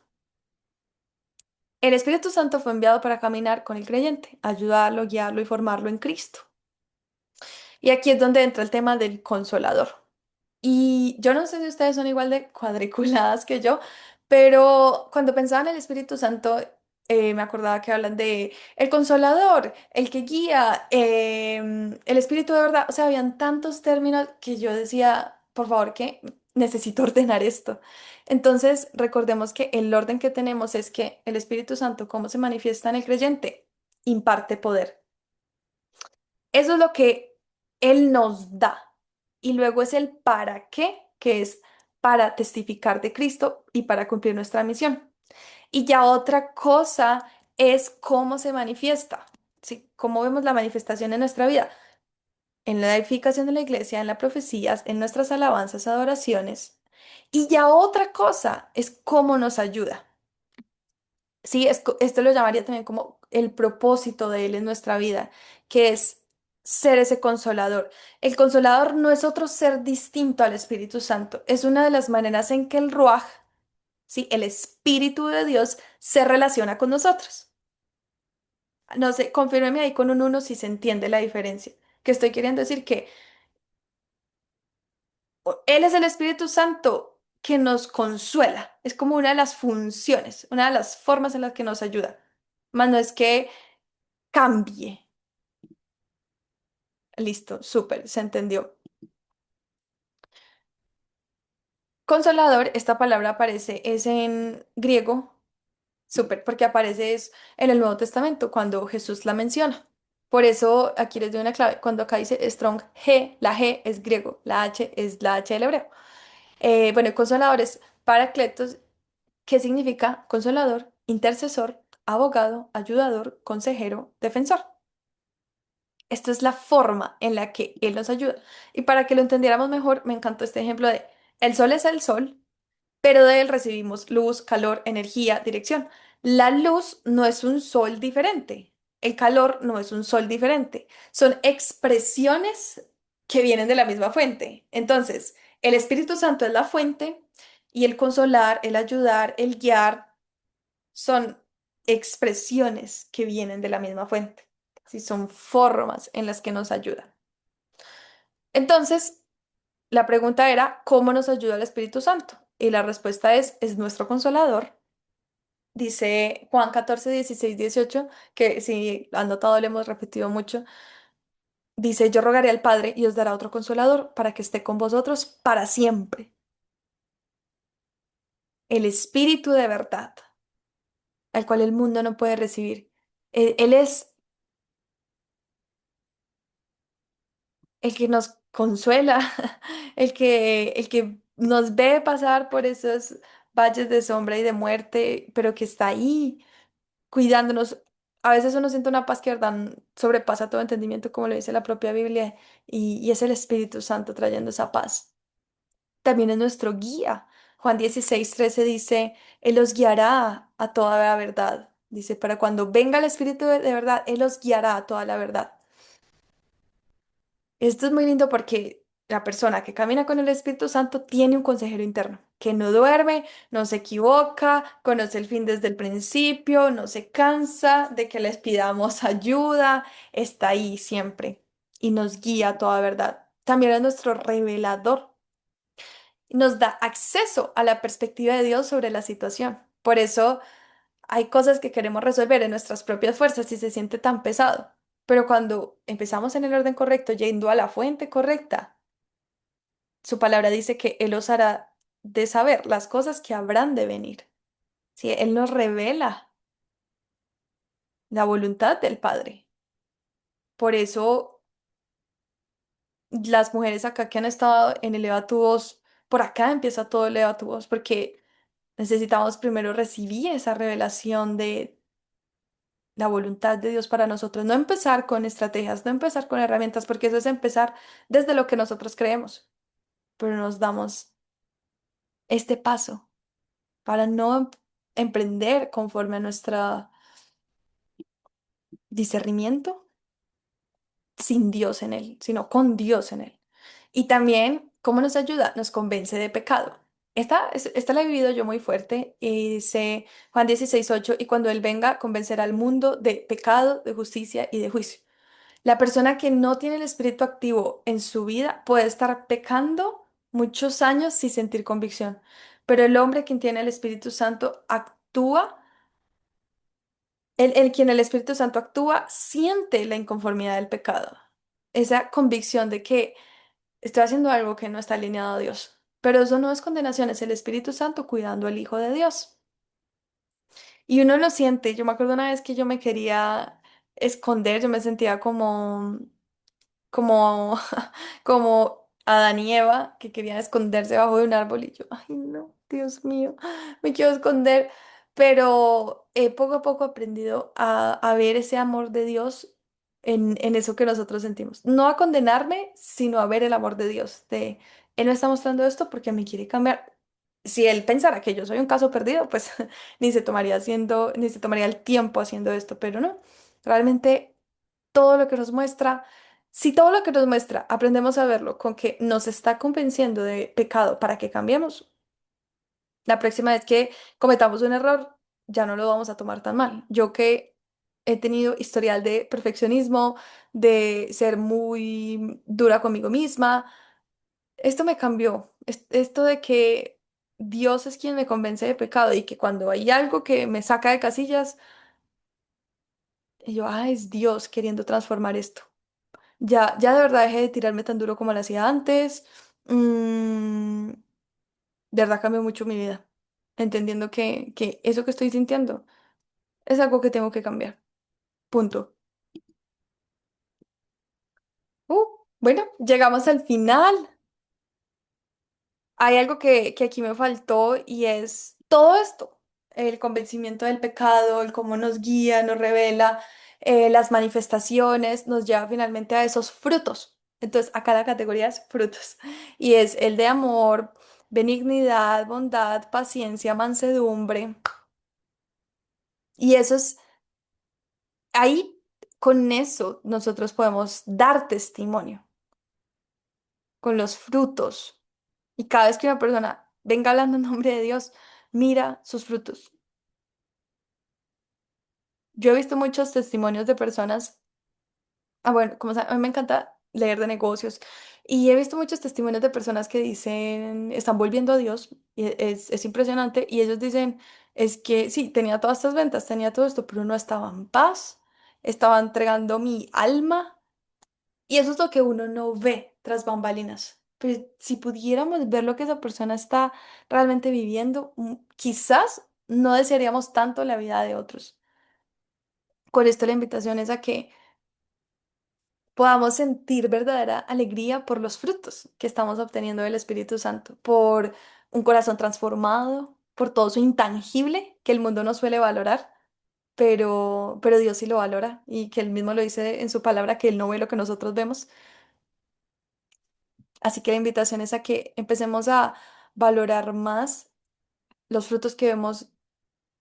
El Espíritu Santo fue enviado para caminar con el creyente, ayudarlo, guiarlo y formarlo en Cristo. Y aquí es donde entra el tema del consolador. Y yo no sé si ustedes son igual de cuadriculadas que yo, pero cuando pensaba en el Espíritu Santo, me acordaba que hablan de el consolador, el que guía, el Espíritu de verdad. O sea, habían tantos términos que yo decía, por favor, que necesito ordenar esto. Entonces, recordemos que el orden que tenemos es que el Espíritu Santo, ¿cómo se manifiesta en el creyente? Imparte poder. Eso es lo que Él nos da. Y luego es el para qué, que es para testificar de Cristo y para cumplir nuestra misión. Y ya otra cosa es cómo se manifiesta, ¿sí? Cómo vemos la manifestación en nuestra vida, en la edificación de la iglesia, en las profecías, en nuestras alabanzas, adoraciones. Y ya otra cosa es cómo nos ayuda. Sí, esto lo llamaría también como el propósito de Él en nuestra vida, que es ser ese consolador. El consolador no es otro ser distinto al Espíritu Santo, es una de las maneras en que el Ruaj, sí, el Espíritu de Dios, se relaciona con nosotros. No sé, confírmeme ahí con un uno si se entiende la diferencia. Que estoy queriendo decir que Él es el Espíritu Santo que nos consuela, es como una de las funciones, una de las formas en las que nos ayuda. Más no es que cambie. Listo, súper, se entendió. Consolador, esta palabra aparece, es en griego, súper, porque aparece es en el Nuevo Testamento cuando Jesús la menciona. Por eso aquí les doy una clave. Cuando acá dice strong G, la G es griego, la H es la H del hebreo. Bueno, consolador es paracletos, que significa consolador, intercesor, abogado, ayudador, consejero, defensor. Esta es la forma en la que Él nos ayuda. Y para que lo entendiéramos mejor, me encantó este ejemplo de el sol es el sol, pero de él recibimos luz, calor, energía, dirección. La luz no es un sol diferente. El calor no es un sol diferente. Son expresiones que vienen de la misma fuente. Entonces, el Espíritu Santo es la fuente y el consolar, el ayudar, el guiar son expresiones que vienen de la misma fuente. Sí, son formas en las que nos ayuda. Entonces, la pregunta era, ¿cómo nos ayuda el Espíritu Santo? Y la respuesta es nuestro consolador. Dice Juan 14 16 18 que si han notado, le hemos repetido mucho. Dice, yo rogaré al Padre y os dará otro consolador para que esté con vosotros para siempre. El Espíritu de verdad, al cual el mundo no puede recibir. Él es el que nos consuela, el que nos ve pasar por esos valles de sombra y de muerte, pero que está ahí cuidándonos. A veces uno siente una paz que, verdad, sobrepasa todo entendimiento, como lo dice la propia Biblia, y es el Espíritu Santo trayendo esa paz. También es nuestro guía. Juan 16 13 dice, Él os guiará a toda la verdad. Dice, para cuando venga el Espíritu de verdad, Él os guiará a toda la verdad. Esto es muy lindo porque la persona que camina con el Espíritu Santo tiene un consejero interno, que no duerme, no se equivoca, conoce el fin desde el principio, no se cansa de que les pidamos ayuda, está ahí siempre y nos guía a toda verdad. También es nuestro revelador, nos da acceso a la perspectiva de Dios sobre la situación. Por eso hay cosas que queremos resolver en nuestras propias fuerzas y se siente tan pesado. Pero cuando empezamos en el orden correcto, yendo a la fuente correcta, su palabra dice que Él os hará de saber las cosas que habrán de venir. Sí, Él nos revela la voluntad del Padre. Por eso las mujeres acá que han estado en el Evatubos, por acá empieza todo el Evatubos, porque necesitamos primero recibir esa revelación de la voluntad de Dios para nosotros. No empezar con estrategias, no empezar con herramientas, porque eso es empezar desde lo que nosotros creemos, pero nos damos este paso para no emprender conforme a nuestro discernimiento sin Dios en él, sino con Dios en él. Y también, ¿cómo nos ayuda? Nos convence de pecado. Esta la he vivido yo muy fuerte y dice Juan 16:8, y cuando Él venga, convencerá al mundo de pecado, de justicia y de juicio. La persona que no tiene el espíritu activo en su vida puede estar pecando muchos años sin sentir convicción, pero el hombre quien tiene el Espíritu Santo actúa, el quien el Espíritu Santo actúa siente la inconformidad del pecado, esa convicción de que estoy haciendo algo que no está alineado a Dios. Pero eso no es condenación, es el Espíritu Santo cuidando al Hijo de Dios. Y uno lo siente. Yo me acuerdo una vez que yo me quería esconder, yo me sentía como, como Adán y Eva que querían esconderse bajo de un árbol y yo, ay no, Dios mío, me quiero esconder. pero he poco a poco aprendido a ver ese amor de Dios en eso que nosotros sentimos. No a condenarme, sino a ver el amor de Dios. De, Él me está mostrando esto porque me quiere cambiar. Si Él pensara que yo soy un caso perdido, pues ni se tomaría el tiempo haciendo esto, pero no. Realmente todo lo que nos muestra, si todo lo que nos muestra aprendemos a verlo con que nos está convenciendo de pecado para que cambiemos, la próxima vez que cometamos un error, ya no lo vamos a tomar tan mal. Yo que he tenido historial de perfeccionismo, de ser muy dura conmigo misma, esto me cambió. Esto de que Dios es quien me convence de pecado y que cuando hay algo que me saca de casillas, y yo, ah, es Dios queriendo transformar esto. Ya de verdad dejé de tirarme tan duro como lo hacía antes. De verdad cambió mucho mi vida, entendiendo que eso que estoy sintiendo es algo que tengo que cambiar. Punto. Uh, bueno, llegamos al final. Hay algo que aquí me faltó y es todo esto, el convencimiento del pecado, el cómo nos guía, nos revela, las manifestaciones, nos lleva finalmente a esos frutos. Entonces, acá la categoría es frutos y es el de amor, benignidad, bondad, paciencia, mansedumbre. Y eso es ahí, con eso, nosotros podemos dar testimonio con los frutos. Y cada vez que una persona venga hablando en nombre de Dios, mira sus frutos. Yo he visto muchos testimonios de personas, bueno, como saben, a mí me encanta leer de negocios, y he visto muchos testimonios de personas que dicen, están volviendo a Dios, y es impresionante, y ellos dicen, es que sí, tenía todas estas ventas, tenía todo esto, pero no estaba en paz, estaba entregando mi alma. Y eso es lo que uno no ve tras bambalinas. Pero si pudiéramos ver lo que esa persona está realmente viviendo, quizás no desearíamos tanto la vida de otros. Con esto la invitación es a que podamos sentir verdadera alegría por los frutos que estamos obteniendo del Espíritu Santo, por un corazón transformado, por todo eso intangible que el mundo no suele valorar, pero Dios sí lo valora y que Él mismo lo dice en su palabra, que Él no ve lo que nosotros vemos. Así que la invitación es a que empecemos a valorar más los frutos que vemos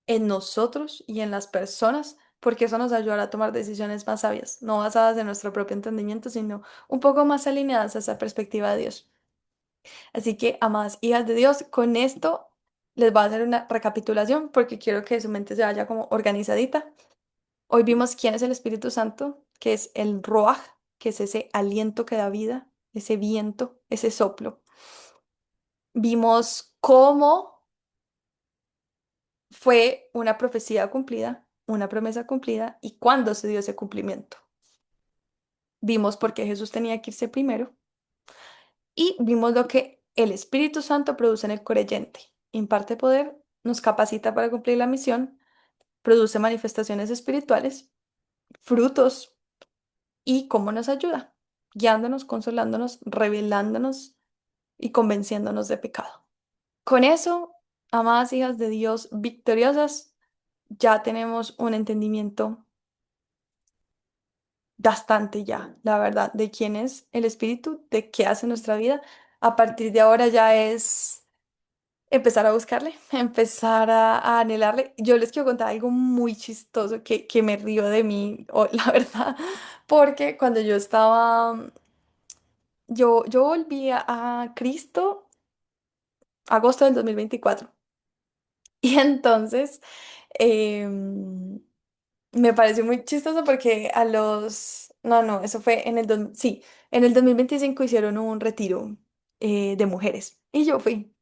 en nosotros y en las personas, porque eso nos ayudará a tomar decisiones más sabias, no basadas en nuestro propio entendimiento, sino un poco más alineadas a esa perspectiva de Dios. Así que, amadas hijas de Dios, con esto les voy a hacer una recapitulación porque quiero que su mente se vaya como organizadita. Hoy vimos quién es el Espíritu Santo, que es el Ruach, que es ese aliento que da vida, ese viento, ese soplo. Vimos cómo fue una profecía cumplida, una promesa cumplida y cuándo se dio ese cumplimiento. Vimos por qué Jesús tenía que irse primero y vimos lo que el Espíritu Santo produce en el creyente. Imparte poder, nos capacita para cumplir la misión, produce manifestaciones espirituales, frutos y cómo nos ayuda, guiándonos, consolándonos, revelándonos y convenciéndonos de pecado. Con eso, amadas hijas de Dios victoriosas, ya tenemos un entendimiento bastante ya, la verdad, de quién es el espíritu, de qué hace nuestra vida. A partir de ahora ya es empezar a buscarle, empezar a anhelarle. Yo les quiero contar algo muy chistoso que me río de mí, la verdad, porque cuando yo estaba, yo volví a Cristo agosto del 2024. Y entonces, em, me pareció muy chistoso porque a los... No, no, eso fue en el... Sí, en el 2025 hicieron un retiro de mujeres y yo fui.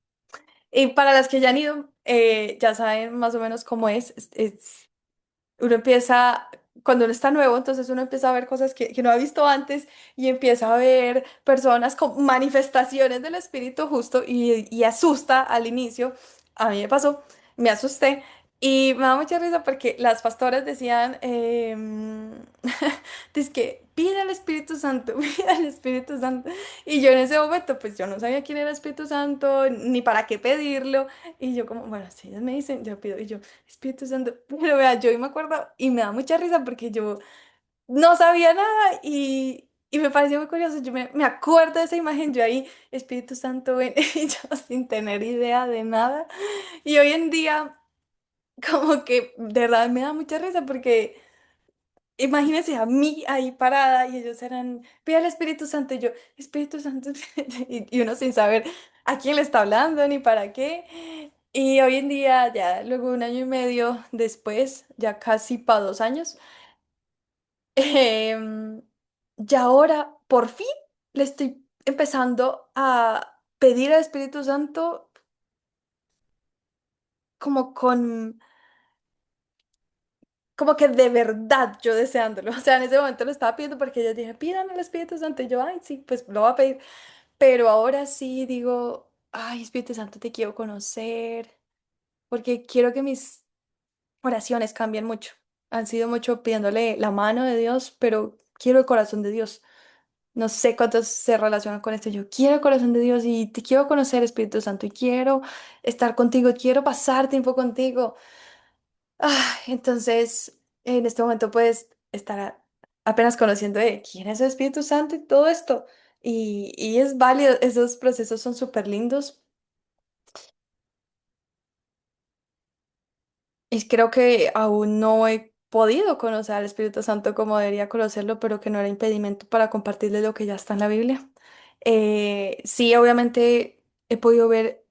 Y para las que ya han ido, ya saben más o menos cómo es. Uno empieza, cuando uno está nuevo, entonces uno empieza a ver cosas que no ha visto antes y empieza a ver personas con manifestaciones del espíritu justo y asusta al inicio. A mí me pasó, me asusté Y me da mucha risa porque las pastoras decían, es que pide al Espíritu Santo, pide al Espíritu Santo. Y yo en ese momento, pues yo no sabía quién era el Espíritu Santo, ni para qué pedirlo. Y yo como, bueno, si ellos me dicen, yo pido. Y yo, Espíritu Santo. Pero vea, yo me acuerdo y me da mucha risa porque yo no sabía nada y me pareció muy curioso. Yo me acuerdo de esa imagen, yo ahí, Espíritu Santo, ven, y yo sin tener idea de nada. Y hoy en día... Como que de verdad me da mucha risa porque imagínense a mí ahí parada y ellos eran, pide al Espíritu Santo y yo, Espíritu Santo, y uno sin saber a quién le está hablando ni para qué. Y hoy en día, ya luego un año y medio después, ya casi para 2 años, em, ya ahora por fin le estoy empezando a pedir al Espíritu Santo como con como que de verdad yo deseándolo. O sea, en ese momento lo estaba pidiendo porque yo dije, pidan al Espíritu Santo. Y yo, ay, sí, pues lo voy a pedir. Pero ahora sí digo, ay, Espíritu Santo, te quiero conocer. Porque quiero que mis oraciones cambien mucho. Han sido mucho pidiéndole la mano de Dios, pero quiero el corazón de Dios. No sé cuántos se relacionan con esto. Yo quiero el corazón de Dios y te quiero conocer, Espíritu Santo, y quiero estar contigo, quiero pasar tiempo contigo. Entonces, en este momento puedes estar apenas conociendo de quién es el Espíritu Santo y todo esto. Y es válido, esos procesos son súper lindos. Y creo que aún no he podido conocer al Espíritu Santo como debería conocerlo, pero que no era impedimento para compartirle lo que ya está en la Biblia. Sí, obviamente he podido ver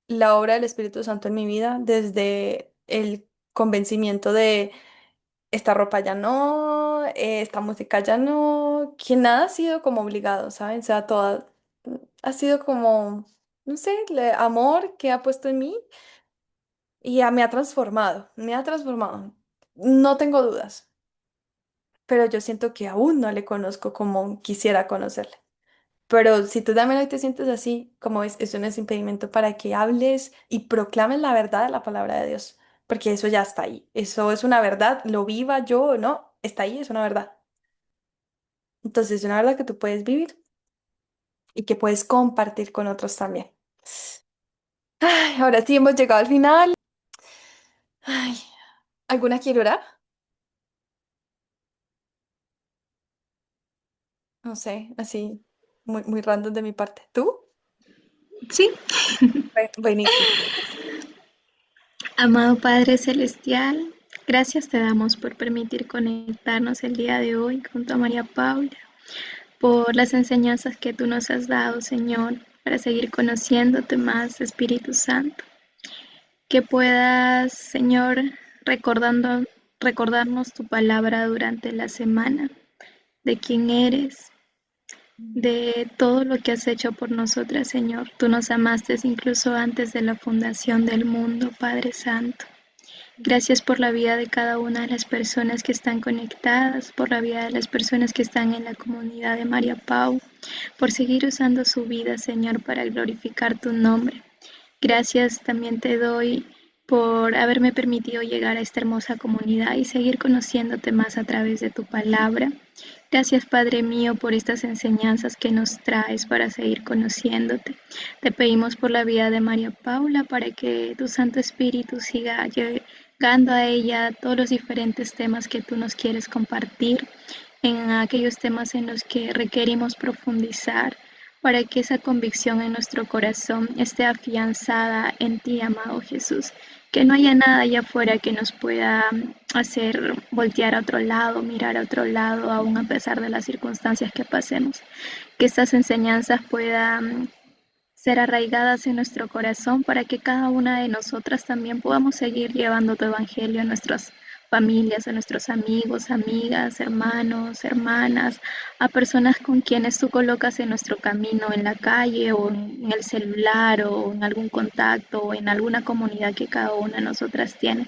la obra del Espíritu Santo en mi vida desde el convencimiento de esta ropa ya no, esta música ya no, que nada ha sido como obligado, ¿saben? O sea, toda ha sido como, no sé, el amor que ha puesto en mí y me ha transformado, me ha transformado. No tengo dudas, pero yo siento que aún no le conozco como quisiera conocerle. Pero si tú también hoy te sientes así, como es, eso no es impedimento para que hables y proclames la verdad de la palabra de Dios, porque eso ya está ahí. Eso es una verdad, lo viva yo o no, está ahí, es una verdad. Entonces, es una verdad que tú puedes vivir y que puedes compartir con otros también. Ay, ahora sí hemos llegado al final. Ay, ¿alguna quiere orar? No sé, así, muy, muy random de mi parte. ¿Tú? Sí, Buenísimo. amado Padre Celestial, gracias te damos por permitir conectarnos el día de hoy junto a María Paula, por las enseñanzas que tú nos has dado, Señor, para seguir conociéndote más, Espíritu Santo. Que puedas, Señor, recordando, recordarnos tu palabra durante la semana, de quién eres, de todo lo que has hecho por nosotras, Señor. Tú nos amaste incluso antes de la fundación del mundo, Padre Santo. Gracias por la vida de cada una de las personas que están conectadas, por la vida de las personas que están en la comunidad de María Pau, por seguir usando su vida, Señor, para glorificar tu nombre. Gracias también te doy por haberme permitido llegar a esta hermosa comunidad y seguir conociéndote más a través de tu palabra. Gracias, Padre mío, por estas enseñanzas que nos traes para seguir conociéndote. Te pedimos por la vida de María Paula para que tu Santo Espíritu siga llegando a ella todos los diferentes temas que tú nos quieres compartir, en aquellos temas en los que requerimos profundizar, para que esa convicción en nuestro corazón esté afianzada en ti, amado Jesús. Que no haya nada allá afuera que nos pueda hacer voltear a otro lado, mirar a otro lado, aún a pesar de las circunstancias que pasemos. Que estas enseñanzas puedan ser arraigadas en nuestro corazón para que cada una de nosotras también podamos seguir llevando tu evangelio a nuestras familias, a nuestros amigos, amigas, hermanos, hermanas, a personas con quienes tú colocas en nuestro camino, en la calle o en el celular o en algún contacto o en alguna comunidad que cada una de nosotras tiene.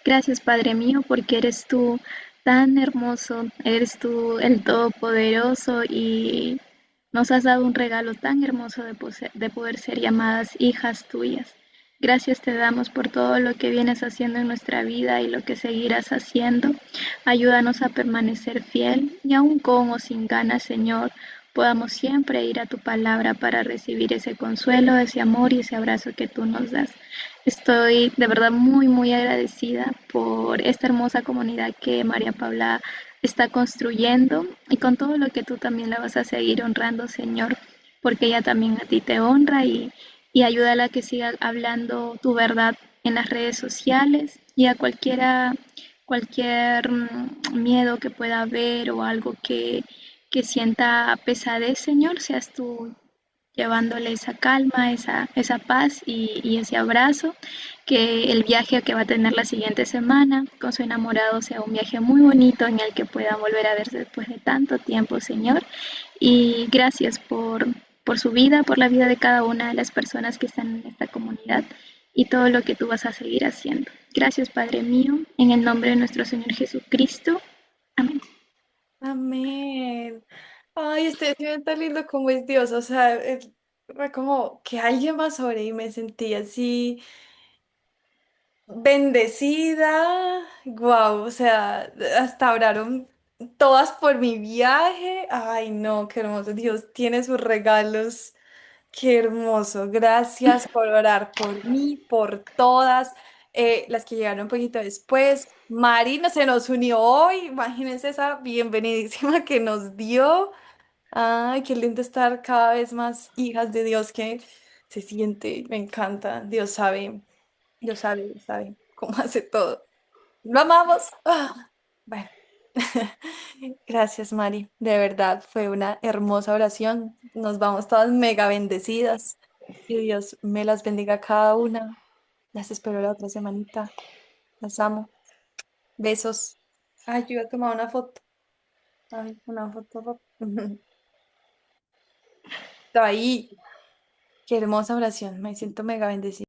Gracias, Padre mío, porque eres tú tan hermoso, eres tú el Todopoderoso y nos has dado un regalo tan hermoso de poder ser llamadas hijas tuyas. Gracias te damos por todo lo que vienes haciendo en nuestra vida y lo que seguirás haciendo. Ayúdanos a permanecer fiel y aun con o sin ganas, Señor, podamos siempre ir a tu palabra para recibir ese consuelo, ese amor y ese abrazo que tú nos das. Estoy de verdad muy, muy agradecida por esta hermosa comunidad que María Paula está construyendo y con todo lo que tú también la vas a seguir honrando, Señor, porque ella también a ti te honra y ayúdala a que siga hablando tu verdad en las redes sociales y a cualquier miedo que pueda haber o algo que sienta pesadez, Señor, seas tú llevándole esa calma, esa paz y ese abrazo, que el viaje que va a tener la siguiente semana con su enamorado sea un viaje muy bonito en el que puedan volver a verse después de tanto tiempo, Señor. Y gracias por su vida, por la vida de cada una de las personas que están en esta comunidad y todo lo que tú vas a seguir haciendo. Gracias, Padre mío, en el nombre de nuestro Señor Jesucristo. Amén. Amén. Ay, este sentimiento tan lindo como es Dios. O sea, fue como que alguien más sobre y me sentí así bendecida. Wow, o sea, hasta oraron todas por mi viaje. Ay, no, qué hermoso. Dios tiene sus regalos. Qué hermoso. Gracias por orar por mí, por todas las que llegaron un poquito después. Mari no se nos unió hoy. Imagínense esa bienvenidísima que nos dio. Ay, qué lindo estar cada vez más hijas de Dios que se siente. Me encanta. Dios sabe, Dios sabe, Dios sabe cómo hace todo. Lo amamos. Bueno. Gracias, Mari. De verdad, fue una hermosa oración. Nos vamos todas mega bendecidas. Que Dios me las bendiga a cada una. Las espero la otra semanita. Las amo. Besos. Ay, yo iba a tomar una foto. Ay, una foto. Ahí. Qué hermosa oración. Me siento mega bendecida.